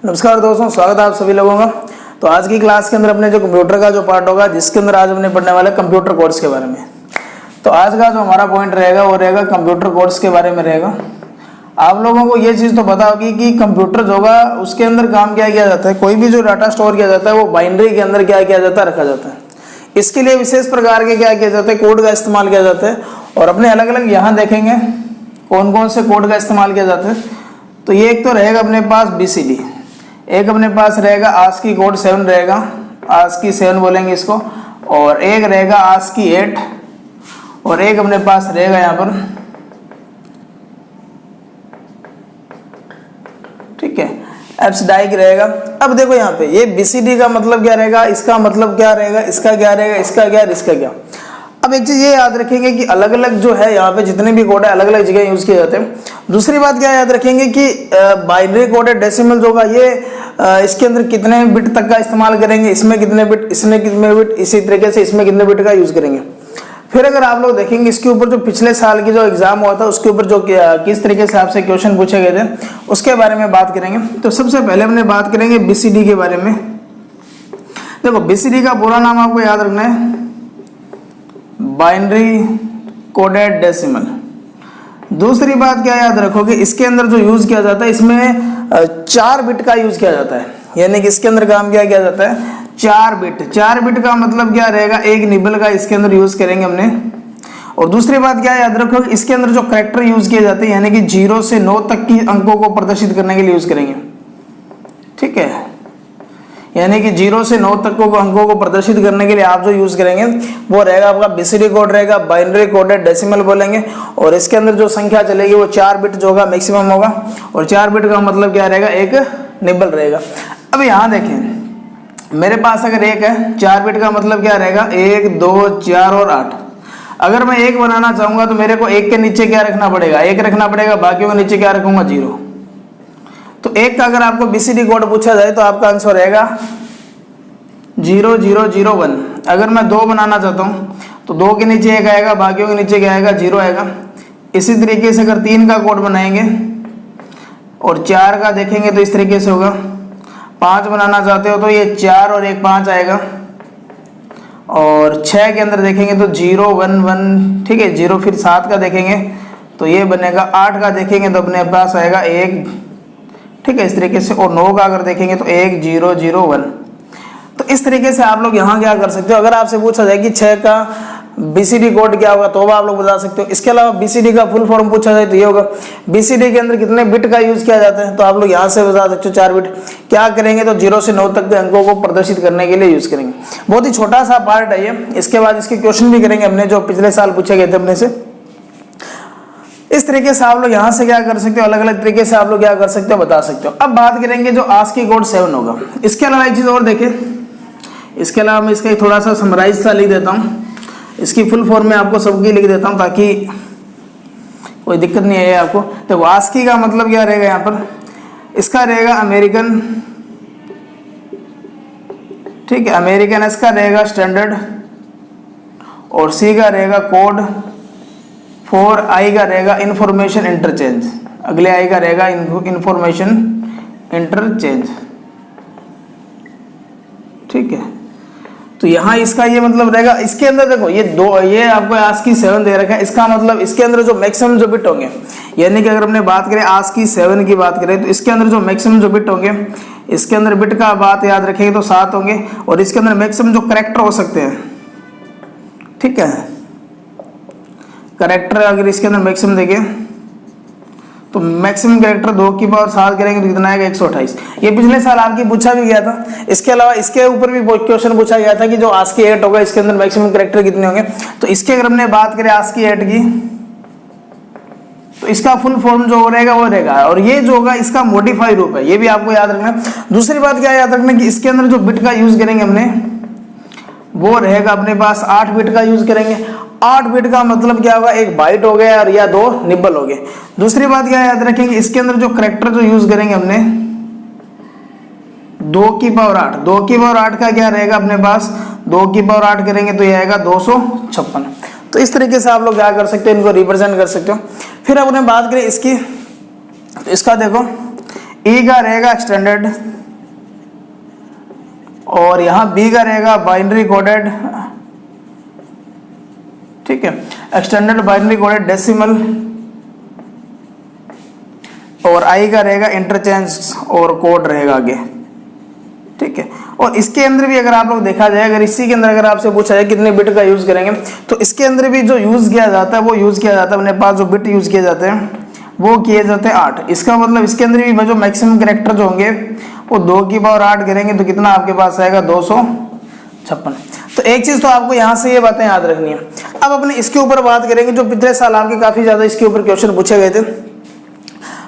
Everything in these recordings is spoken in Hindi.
नमस्कार दोस्तों, स्वागत है आप सभी लोगों का। तो आज की क्लास के अंदर अपने जो कंप्यूटर का जो पार्ट होगा, जिसके अंदर आज हमने पढ़ने वाले कंप्यूटर कोर्स के बारे में। तो आज का जो हमारा पॉइंट रहेगा वो रहेगा कंप्यूटर कोर्स के बारे में रहेगा। आप लोगों को ये चीज़ तो पता होगी कि कंप्यूटर जो होगा उसके अंदर काम क्या किया जाता है। कोई भी जो डाटा स्टोर किया जाता है वो बाइनरी के अंदर क्या किया जाता है, रखा जाता है। इसके लिए विशेष प्रकार के क्या किया जाता है, कोड का इस्तेमाल किया जाता है। और अपने अलग अलग यहाँ देखेंगे कौन कौन से कोड का इस्तेमाल किया जाता है। तो ये एक तो रहेगा अपने पास BCD, एक अपने पास रहेगा ASCII कोड 7 रहेगा, ASCII 7 बोलेंगे इसको, और एक रहेगा ASCII 8, और एक अपने पास रहेगा यहाँ पर, ठीक है, EBCDIC रहेगा। अब देखो यहाँ पे ये BCD का मतलब क्या रहेगा, इसका मतलब क्या रहेगा, इसका क्या रहेगा, इसका क्या, इसका क्या। अब एक चीज ये याद रखेंगे कि अलग अलग जो है यहाँ पे जितने भी कोड है अलग अलग जगह यूज किए जाते हैं। दूसरी बात क्या याद रखेंगे कि बाइनरी कोड है, डेसिमल जो होगा ये इसके अंदर कितने बिट तक का इस्तेमाल करेंगे, इसमें कितने बिट, इसमें कितने बिट, इसी तरीके से इसमें कितने बिट का यूज करेंगे। फिर अगर आप लोग देखेंगे इसके ऊपर जो पिछले साल की जो एग्जाम हुआ था उसके ऊपर जो किस तरीके से आपसे क्वेश्चन पूछे गए थे उसके बारे में बात करेंगे। तो सबसे पहले हमने बात करेंगे BCD के बारे में। देखो BCD का पूरा नाम आपको याद रखना है, बाइनरी कोडेड डेसिमल। दूसरी बात क्या याद रखोगे, इसके अंदर जो यूज किया जाता है इसमें 4 बिट का यूज किया जाता है, यानी कि इसके अंदर काम क्या किया जाता है, 4 बिट। 4 बिट का मतलब क्या रहेगा, एक निबल का इसके अंदर यूज करेंगे हमने। और दूसरी बात क्या याद रखो, इसके अंदर जो कैरेक्टर यूज किए जाते हैं यानी कि 0 से 9 तक की अंकों को प्रदर्शित करने के लिए यूज करेंगे, ठीक है। यानी कि 0 से 9 तक को अंकों को प्रदर्शित करने के लिए आप जो यूज करेंगे वो रहेगा आपका BCD कोड रहेगा, बाइनरी कोडेड डेसिमल बोलेंगे। और इसके अंदर जो संख्या चलेगी वो 4 बिट जो होगा मैक्सिमम होगा, और 4 बिट का मतलब क्या रहेगा, एक निबल रहेगा। अब यहाँ देखें मेरे पास अगर एक है, 4 बिट का मतलब क्या रहेगा, 1 2 4 और 8। अगर मैं 1 बनाना चाहूंगा तो मेरे को 1 के नीचे क्या रखना पड़ेगा, 1 रखना पड़ेगा, बाकियों के नीचे क्या रखूंगा, 0। तो 1 का अगर आपको BCD कोड पूछा जाए तो आपका आंसर रहेगा 0 0 0 1। अगर मैं 2 बनाना चाहता हूँ तो 2 के नीचे 1 आएगा, बाकियों के नीचे क्या आएगा, 0 आएगा। इसी तरीके से अगर 3 का कोड बनाएंगे और 4 का देखेंगे तो इस तरीके से होगा। 5 बनाना चाहते हो तो ये 4 और 1 5 आएगा। और 6 के अंदर देखेंगे तो 0 1 1, ठीक है, 0। फिर 7 का देखेंगे तो ये बनेगा। 8 का देखेंगे तो अपने पास आएगा 1, ठीक है, इस तरीके से। और 9 का अगर देखेंगे तो 1 0 0 1। तो इस तरीके से आप लोग यहाँ क्या कर सकते हो, अगर आपसे पूछा जाए कि 6 का BCD कोड क्या होगा तो आप लोग बता सकते हो। इसके अलावा BCD का फुल फॉर्म पूछा जाए तो ये होगा। BCD के अंदर कितने बिट का यूज किया जाता है तो आप लोग यहाँ से बता सकते हो, 4 बिट। क्या करेंगे तो 0 से 9 तक के अंकों को प्रदर्शित करने के लिए यूज करेंगे। बहुत ही छोटा सा पार्ट है ये। इसके बाद इसके क्वेश्चन भी करेंगे हमने जो पिछले साल पूछे गए थे अपने से। इस तरीके से आप लोग यहाँ से क्या कर सकते हो, अलग अलग तरीके से आप लोग क्या कर सकते हो, बता सकते हो। अब बात करेंगे जो ASCII कोड 7 होगा। इसके अलावा एक चीज और देखें, इसके अलावा मैं इसका थोड़ा सा समराइज सा लिख देता हूँ। इसकी फुल फॉर्म में आपको सबकी लिख देता हूँ ताकि कोई दिक्कत नहीं आए आपको। तो ASCII का मतलब क्या रहेगा यहाँ पर, इसका रहेगा अमेरिकन, ठीक है, अमेरिकन। इसका रहेगा स्टैंडर्ड, और C का रहेगा कोड 4, I का रहेगा इंफॉर्मेशन इंटरचेंज, अगले I का रहेगा इंफॉर्मेशन इंटरचेंज, ठीक है। तो यहाँ इसका ये मतलब रहेगा। इसके अंदर देखो ये आपको ASCII 7 दे रखा है। इसका मतलब इसके अंदर जो मैक्सिमम जो बिट होंगे, यानी कि अगर हमने बात करें ASCII 7 की बात करें तो इसके अंदर जो मैक्सिमम जो बिट होंगे, इसके अंदर बिट का बात याद रखेंगे तो 7 होंगे। और इसके अंदर मैक्सिमम जो कैरेक्टर हो सकते हैं, ठीक है, कैरेक्टर अगर इसके अंदर मैक्सिमम देखें तो मैक्सिमम कैरेक्टर 2 की पावर 7 करेंगे तो कितना आएगा, 128। ये पिछले साल आपकी पूछा भी गया था। इसके अलावा इसके ऊपर भी क्वेश्चन पूछा गया था कि जो ASCII 8 होगा इसके अंदर मैक्सिमम कैरेक्टर कितने होंगे। तो इसके अगर हमने बात करें ASCII 8 की तो इसका फुल फॉर्म जो रहेगा वो रहेगा, और ये जो होगा इसका मॉडिफाई रूप है, ये भी आपको याद रखना। दूसरी बात क्या याद रखना कि इसके अंदर जो बिट का यूज करेंगे हमने वो रहेगा अपने पास 8 बिट का यूज करेंगे। 8 बिट का मतलब क्या होगा, एक बाइट हो गया और या 2 निबल हो गए। दूसरी बात क्या याद रखेंगे, इसके अंदर जो कैरेक्टर जो यूज करेंगे हमने 2 की पावर 8, 2 की पावर 8 का क्या रहेगा अपने पास, 2 की पावर 8 करेंगे तो ये आएगा 256। तो इस तरीके से आप लोग क्या कर सकते हो, इनको रिप्रेजेंट कर सकते हो। फिर अब उन्हें बात करें इसकी, तो इसका देखो ई का रहेगा एक्सटेंडेड और यहां बी का रहेगा बाइनरी कोडेड, ठीक है, एक्सटेंडेड बाइनरी कोडेड डेसिमल, और आई का रहेगा इंटरचेंज और कोड रहेगा आगे, ठीक है। और इसके अंदर भी अगर आप लोग देखा जाए, अगर इसी के अंदर अगर आपसे पूछा जाए कितने बिट का यूज करेंगे, तो इसके अंदर भी जो यूज किया जाता है वो यूज किया जाता है, अपने पास जो बिट यूज किए जाते हैं वो किए जाते हैं 8। इसका मतलब इसके अंदर भी जो मैक्सिमम कैरेक्टर जो होंगे वो 2 की पावर 8 करेंगे तो कितना आपके पास आएगा 256। तो एक चीज तो आपको यहाँ से ये बातें याद रखनी है। अब अपने इसके ऊपर बात करेंगे, जो पिछले साल आपके काफी ज्यादा इसके ऊपर क्वेश्चन पूछे गए थे।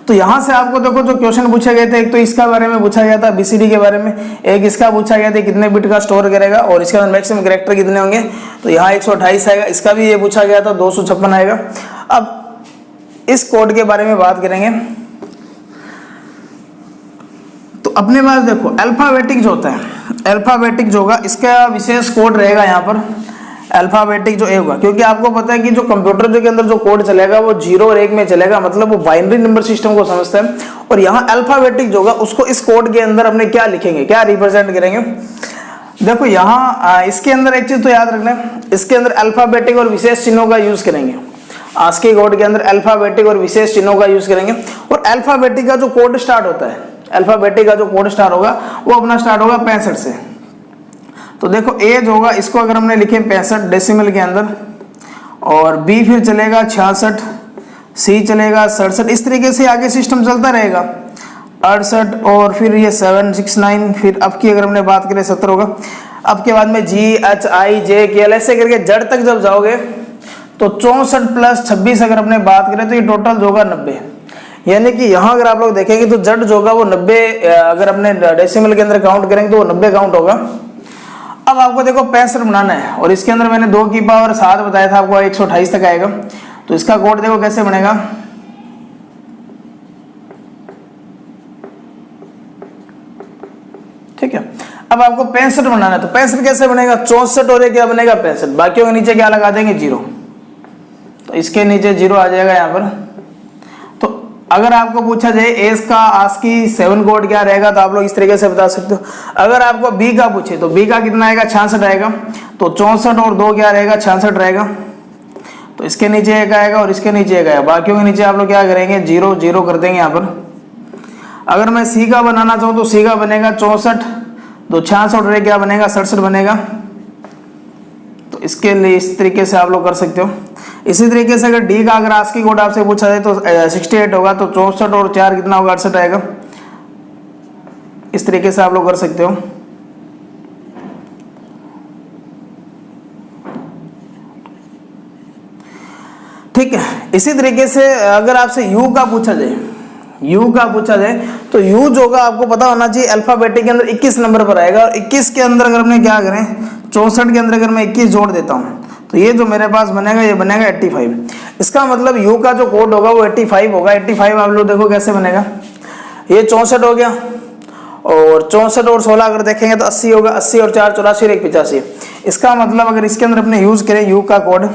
तो यहाँ से आपको देखो जो क्वेश्चन पूछे गए थे, एक तो इसका बारे में पूछा गया था बीसीडी के बारे में, एक इसका पूछा गया था कितने बिट का स्टोर करेगा और इसके अंदर मैक्सिमम कैरेक्टर कितने होंगे, तो यहाँ 128 आएगा। इसका भी ये पूछा गया था 256 आएगा। अब इस कोड के बारे में बात करेंगे तो अपने पास देखो अल्फाबेटिक जो होता है, अल्फाबेटिक जो होगा इसका विशेष कोड रहेगा यहाँ पर अल्फाबेटिक जो ए होगा, क्योंकि आपको पता है कि जो कंप्यूटर जो के अंदर जो कोड चलेगा वो 0 और 1 में चलेगा, मतलब वो बाइनरी नंबर सिस्टम को समझता है। और यहाँ अल्फाबेटिक जो होगा उसको इस कोड के अंदर अपने क्या लिखेंगे, क्या रिप्रेजेंट करेंगे। देखो यहाँ इसके अंदर एक चीज तो याद रखना, इसके अंदर अल्फाबेटिक और विशेष चिन्हों का यूज करेंगे। आस्की कोड के अंदर अल्फाबेटिक और विशेष चिन्हों का यूज करेंगे। और अल्फाबेटिक का जो कोड स्टार्ट होता है, अल्फाबेटिक का जो कोड स्टार्ट होगा वो अपना स्टार्ट होगा 65 से। तो देखो ए जो होगा इसको अगर हमने लिखे 65 डेसिमल के अंदर, और बी फिर चलेगा 66, सी चलेगा 67, इस तरीके से आगे सिस्टम चलता रहेगा 68, और फिर ये 769, फिर अब की अगर हमने बात करें 70 होगा। अब के बाद में जी एच आई जे के एल ऐसे करके जड़ तक जब जाओगे तो 64 प्लस 26 अगर हमने बात करें तो ये टोटल जो होगा 90। यानी कि यहाँ अगर आप लोग देखेंगे तो जड़ जो होगा वो 90, अगर अपने डेसिमल के अंदर काउंट करेंगे तो वो 90 काउंट होगा। अब आपको देखो 65 बनाना है और इसके अंदर मैंने 2 की पावर 7 बताया था आपको 128 तक आएगा। तो इसका कोड देखो कैसे बनेगा, ठीक है। अब आपको 65 बनाना है तो 65 कैसे बनेगा, 64 और ये क्या बनेगा 65, बाकियों के नीचे क्या लगा देंगे 0, तो इसके नीचे 0 आ जाएगा यहाँ पर। तो अगर आपको पूछा जाए एस का आस्की 7 कोड क्या रहेगा तो आप लोग इस तरीके से बता सकते हो। अगर आपको बी का पूछे तो बी का कितना आएगा 66 आएगा, तो 64 और 2 क्या रहेगा 66 रहेगा, तो इसके नीचे एक आएगा और इसके नीचे एक आएगा, बाकियों के नीचे आप लोग क्या करेंगे 0 0 कर देंगे यहाँ पर। अगर मैं सी का बनाना चाहूँ तो सी का बनेगा 64, तो 66 और क्या बनेगा 67 बनेगा। तो इसके लिए इस तरीके से आप लोग कर सकते हो। इसी तरीके से अगर डी का अगर आस्की कोड आपसे पूछा जाए तो 68 होगा, तो 64 और 4 कितना होगा 68 आएगा। इस तरीके से आप लोग कर सकते हो। ठीक है, इसी तरीके से अगर आपसे यू का पूछा जाए, यू का पूछा जाए तो यू जो होगा आपको पता होना चाहिए अल्फाबेटिक के अंदर 21 नंबर पर आएगा, और 21 के अंदर अगर हमने क्या करें 64 के अंदर अगर मैं 21 जोड़ देता हूं तो ये जो मेरे पास बनेगा ये बनेगा 85। इसका मतलब यू का जो कोड होगा वो 85 होगा। 85 आप लोग देखो कैसे बनेगा, ये 64 हो गया और 64 और 16 अगर देखेंगे तो 80 होगा, 80 और 4 84 और 1 85। इसका मतलब अगर इसके अंदर अपने यूज करें यू का कोड,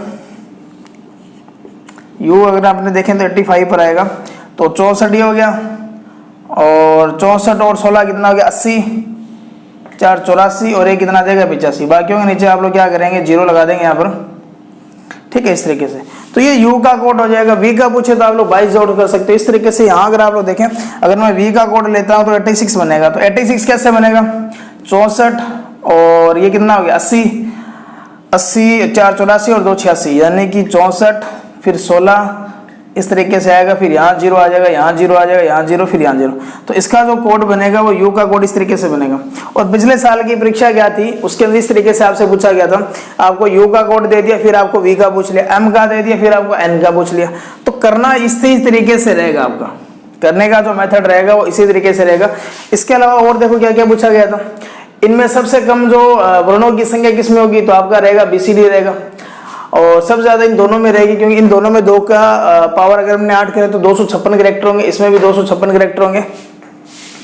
यू अगर आपने देखें तो 85 पर आएगा, तो 64 हो गया और 64 और 16 कितना हो गया 80, 4 84 और एक कितना देगा 85। बाकियों के नीचे आप लोग क्या करेंगे 0 लगा देंगे यहाँ पर, ठीक है। इस तरीके से तो ये U का कोड हो जाएगा। V का पूछे तो आप लोग 22 जोड़ कर सकते हो। इस तरीके से यहाँ अगर आप लोग देखें, अगर मैं V का कोड लेता हूँ तो 86 बनेगा। तो 86 कैसे बनेगा, 64 और ये कितना हो गया 80, 80 4 84 और 2 86, यानी कि 64 फिर 16 इस तरीके से आएगा, फिर यहाँ 0 आ जाएगा, यहाँ 0 आ जाएगा, यहाँ 0 फिर यहाँ 0। तो इसका जो कोड बनेगा वो यू का कोड इस तरीके से बनेगा। और पिछले साल की परीक्षा क्या थी उसके अंदर इस तरीके से आपसे पूछा गया था, आपको यू का कोड दे दिया, फिर आपको वी का पूछ लिया, एम का दे दिया, फिर आपको एन का पूछ लिया। तो करना इसी तरीके से रहेगा, आपका करने का जो मेथड रहेगा वो इसी तरीके से रहेगा। इसके अलावा और देखो क्या क्या पूछा गया था, इनमें सबसे कम जो वर्णों की संख्या किसमें होगी, तो आपका रहेगा BCD रहेगा, और सबसे ज्यादा इन दोनों में रहेगी, क्योंकि इन दोनों में 2 का पावर अगर हमने 8 करें तो 256 कैरेक्टर होंगे, इसमें भी 256 कैरेक्टर होंगे,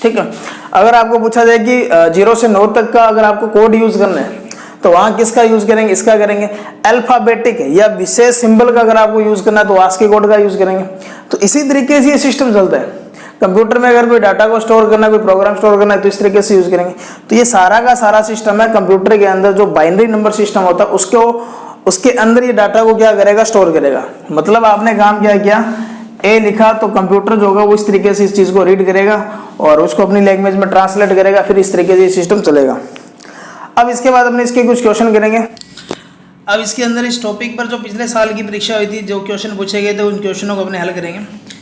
ठीक है। अगर आपको पूछा जाए कि 0 से 9 तक का अगर आपको कोड यूज करना है तो वहां किसका यूज करेंगे, इसका करेंगे। अल्फाबेटिक या विशेष सिंबल का अगर आपको यूज करना है तो आस्की कोड का यूज करेंगे। तो इसी तरीके से ये सिस्टम चलता है। कंप्यूटर में अगर कोई डाटा को स्टोर करना है, कोई प्रोग्राम स्टोर करना है तो इस तरीके से यूज करेंगे। तो ये सारा का सारा सिस्टम है कंप्यूटर के अंदर, जो बाइनरी नंबर सिस्टम होता है उसके अंदर ये डाटा को क्या करेगा, स्टोर करेगा। मतलब आपने काम क्या किया, ए लिखा तो कंप्यूटर जो होगा वो इस तरीके से इस चीज को रीड करेगा और उसको अपनी लैंग्वेज में ट्रांसलेट करेगा, फिर इस तरीके से सिस्टम चलेगा। अब इसके बाद अपने इसके कुछ क्वेश्चन करेंगे। अब इसके अंदर इस टॉपिक पर जो पिछले साल की परीक्षा हुई थी, जो क्वेश्चन पूछे गए थे उन क्वेश्चनों को अपने हल करेंगे।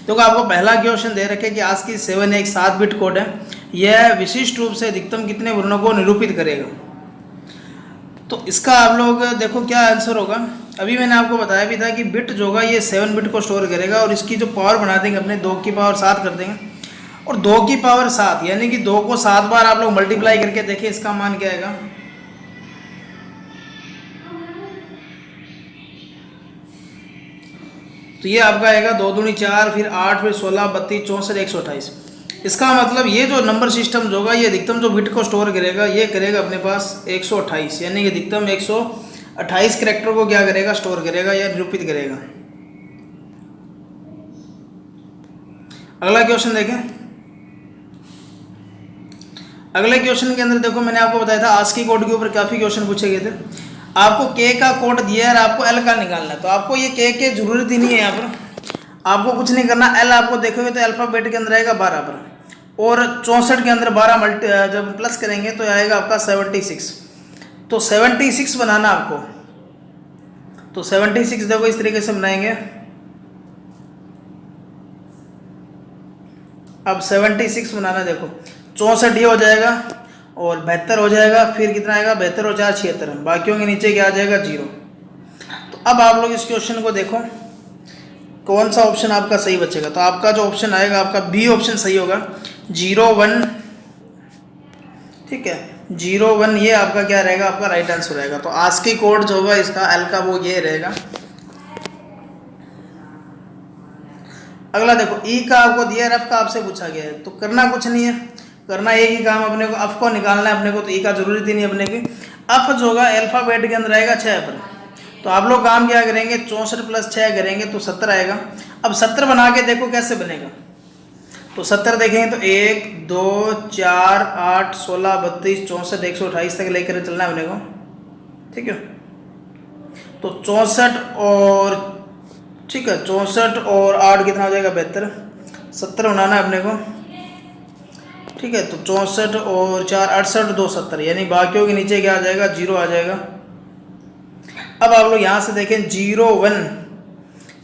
तो आपको पहला क्वेश्चन दे रखे कि आज की 7 एक 7 बिट कोड है, यह विशिष्ट रूप से अधिकतम कितने वर्णों को निरूपित करेगा। तो इसका आप लोग देखो क्या आंसर होगा। अभी मैंने आपको बताया भी था कि बिट जो होगा ये 7 बिट को स्टोर करेगा और इसकी जो पावर बना देंगे अपने 2 की पावर 7 कर देंगे। और 2 की पावर 7 यानी कि 2 को 7 बार आप लोग मल्टीप्लाई करके देखें, इसका मान क्या आएगा। तो ये आपका आएगा 2 दूनी 4, फिर 8, फिर 16, 32, 64, 128। इसका मतलब ये जो नंबर सिस्टम जो होगा ये अधिकतम जो बिट को स्टोर करेगा ये करेगा अपने पास 128, यानी कि अधिकतम 128 कैरेक्टर को क्या करेगा, स्टोर करेगा या निरूपित करेगा। अगला क्वेश्चन देखें। अगले क्वेश्चन के अंदर देखो मैंने आपको बताया था आस्की कोड के ऊपर काफी क्वेश्चन पूछे गए थे। आपको के का कोड दिया है और आपको एल का निकालना है। तो आपको ये के जरूरत ही नहीं है, यहाँ पर आपको कुछ नहीं करना। एल आपको देखोगे तो अल्फाबेट के अंदर आएगा 12 पर, और 64 के अंदर 12 जब प्लस करेंगे तो आएगा आपका 76। तो 76 बनाना आपको, तो 76 देखो इस तरीके से बनाएंगे। अब 76 बनाना देखो, 64 ये हो जाएगा और 72 हो जाएगा, फिर कितना आएगा 72 और 4 76, बाकियों के नीचे क्या आ जाएगा 0। तो अब आप लोग इस क्वेश्चन को देखो कौन सा ऑप्शन आपका सही बचेगा। तो आपका जो ऑप्शन आएगा आपका बी ऑप्शन सही होगा, 0 1। ठीक है, 0 1 ये आपका क्या रहेगा, आपका राइट आंसर रहेगा। तो आस्की कोड जो होगा इसका एल का वो ये रहेगा। अगला देखो ई का आपको दिया है, एफ का आपसे पूछा गया है। तो करना कुछ नहीं है, करना एक ही काम अपने को, एफ को निकालना है अपने को। तो ई का जरूरत ही नहीं अपने की। एफ जो होगा अल्फाबेट के अंदर आएगा 6 पर। तो आप लोग काम क्या करेंगे, 64 + 6 करेंगे तो 70 आएगा। अब 70 बना के देखो कैसे बनेगा। तो 70 देखेंगे तो 1 2 4 8 16 32 64 128 तक लेकर चलना है अपने को। ठीक है, तो 64 और ठीक है 64 और 8 कितना हो जाएगा 72, 70 बनाना है अपने को। ठीक है, तो 64 और 4 68 2 70, यानी बाकियों के नीचे क्या आ जाएगा 0 आ जाएगा। अब आप लोग यहाँ से देखें 0 1,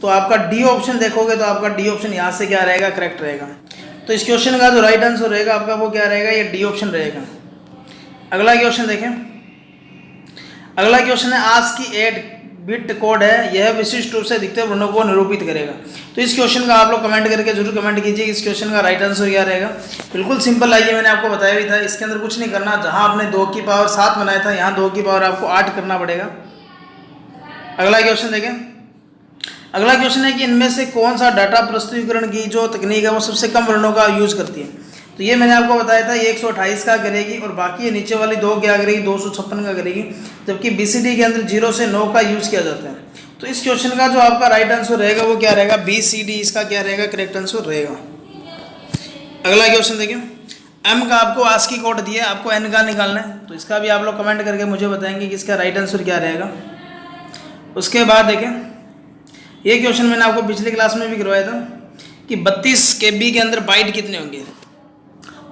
तो आपका डी ऑप्शन देखोगे तो आपका डी ऑप्शन यहाँ से क्या रहेगा, करेक्ट रहेगा। तो इस क्वेश्चन का जो राइट आंसर रहेगा आपका वो क्या रहेगा, ये डी ऑप्शन रहेगा। अगला क्वेश्चन देखें। अगला क्वेश्चन है आस्की 8 बिट कोड है, यह विशिष्ट रूप से अधिकतम वर्णों को निरूपित करेगा। तो इस क्वेश्चन का आप लोग कमेंट करके जरूर कमेंट कीजिए इस क्वेश्चन का राइट आंसर क्या रहेगा। बिल्कुल सिंपल है, ये मैंने आपको बताया भी था। इसके अंदर कुछ नहीं करना, जहां आपने 2 की पावर 7 बनाया था यहाँ 2 की पावर आपको 8 करना पड़ेगा। अगला क्वेश्चन देखें। अगला क्वेश्चन है कि इनमें से कौन सा डाटा प्रस्तुतिकरण की जो तकनीक है वो सबसे कम वर्णों का यूज करती है। तो ये मैंने आपको बताया था, ये 128 का करेगी और बाकी ये नीचे वाली 2 क्या करेगी, 256 का करेगी। जबकि BCD के अंदर 0 से 9 का यूज किया जाता है। तो इस क्वेश्चन का जो आपका राइट आंसर रहेगा वो क्या रहेगा, BCD इसका क्या रहेगा, करेक्ट आंसर रहेगा। अगला क्वेश्चन देखिए। M का आपको आस्की कोड दिया है, आपको N का निकालना है। तो इसका भी आप लोग कमेंट करके मुझे बताएंगे कि इसका राइट आंसर क्या रहेगा। उसके बाद देखें, ये क्वेश्चन मैंने आपको पिछली क्लास में भी करवाया था कि 32 KB के अंदर बाइट कितने होंगे।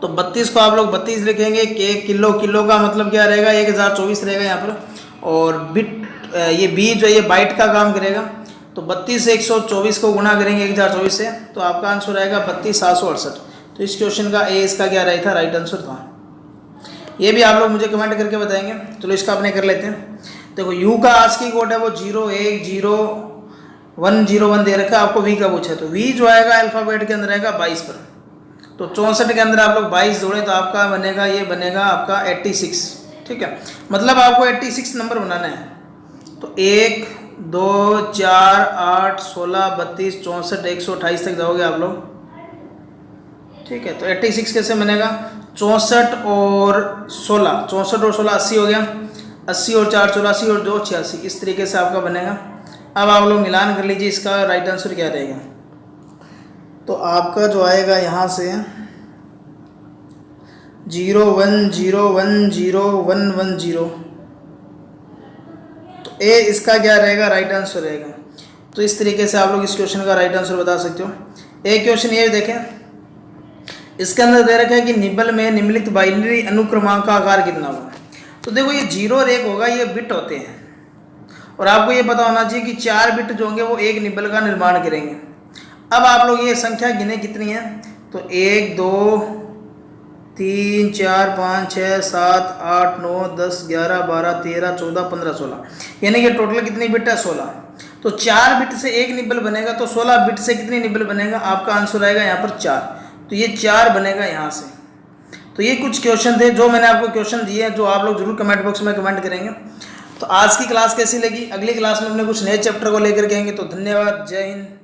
तो 32 को आप लोग 32 लिखेंगे, के किलो, किलो का मतलब क्या रहेगा 1024 रहेगा यहाँ पर। और बिट ये बी जो ये बाइट का काम करेगा। तो 32 से 124 को गुणा करेंगे 1024 से, तो आपका आंसर आएगा 32,768। तो इस क्वेश्चन का ए इसका क्या राइट था, राइट आंसर था। ये भी आप लोग मुझे कमेंट करके बताएंगे। चलो इसका अपने कर लेते हैं। देखो यू का आस्की कोड है वो 0 1 0 1 0 1 दे रखा है, आपको वी का पूछा है। तो वी जो आएगा अल्फाबेट के अंदर आएगा 22 पर। तो 64 के अंदर आप लोग 22 जोड़े तो आपका बनेगा, ये बनेगा आपका 86। ठीक है, मतलब आपको 86 नंबर बनाना है। तो 1 2 4 8 16 32 64 128 तक जाओगे आप लोग। ठीक है, तो 86 कैसे बनेगा, 64 और 16 64 और 16 80 हो गया, 80 और 4 84 और 2 86, इस तरीके से आपका बनेगा। अब आप लोग मिलान कर लीजिए, इसका राइट आंसर क्या रहेगा। तो आपका जो आएगा यहाँ से 0 1 0 1 0 1 1 0, तो ए इसका क्या रहेगा, राइट आंसर रहेगा। तो इस तरीके से आप लोग इस क्वेश्चन का राइट आंसर बता सकते हो। एक क्वेश्चन ये देखें, इसके अंदर दे रखा है कि निबल में निम्नलिखित बाइनरी अनुक्रमांक का आकार कितना होगा। तो देखो ये 0 और 1 होगा, ये बिट होते हैं, और आपको ये पता होना चाहिए कि 4 बिट जो होंगे वो एक निबल का निर्माण करेंगे। अब आप लोग ये संख्या गिने कितनी है, तो 1 2 3 4 5 6 7 8 9 10 11 12 13 14 15 16, यानी कि टोटल कितनी बिट है, 16। तो 4 बिट से एक निबल बनेगा, तो 16 बिट से कितनी निबल बनेगा, आपका आंसर आएगा यहाँ पर 4। तो ये 4 बनेगा यहाँ से। तो ये कुछ क्वेश्चन थे जो मैंने आपको क्वेश्चन दिए हैं, जो आप लोग जरूर कमेंट बॉक्स में कमेंट करेंगे। तो आज की क्लास कैसी लगी, अगली क्लास में अपने कुछ नए चैप्टर को लेकर के आएंगे। तो धन्यवाद, जय हिंद।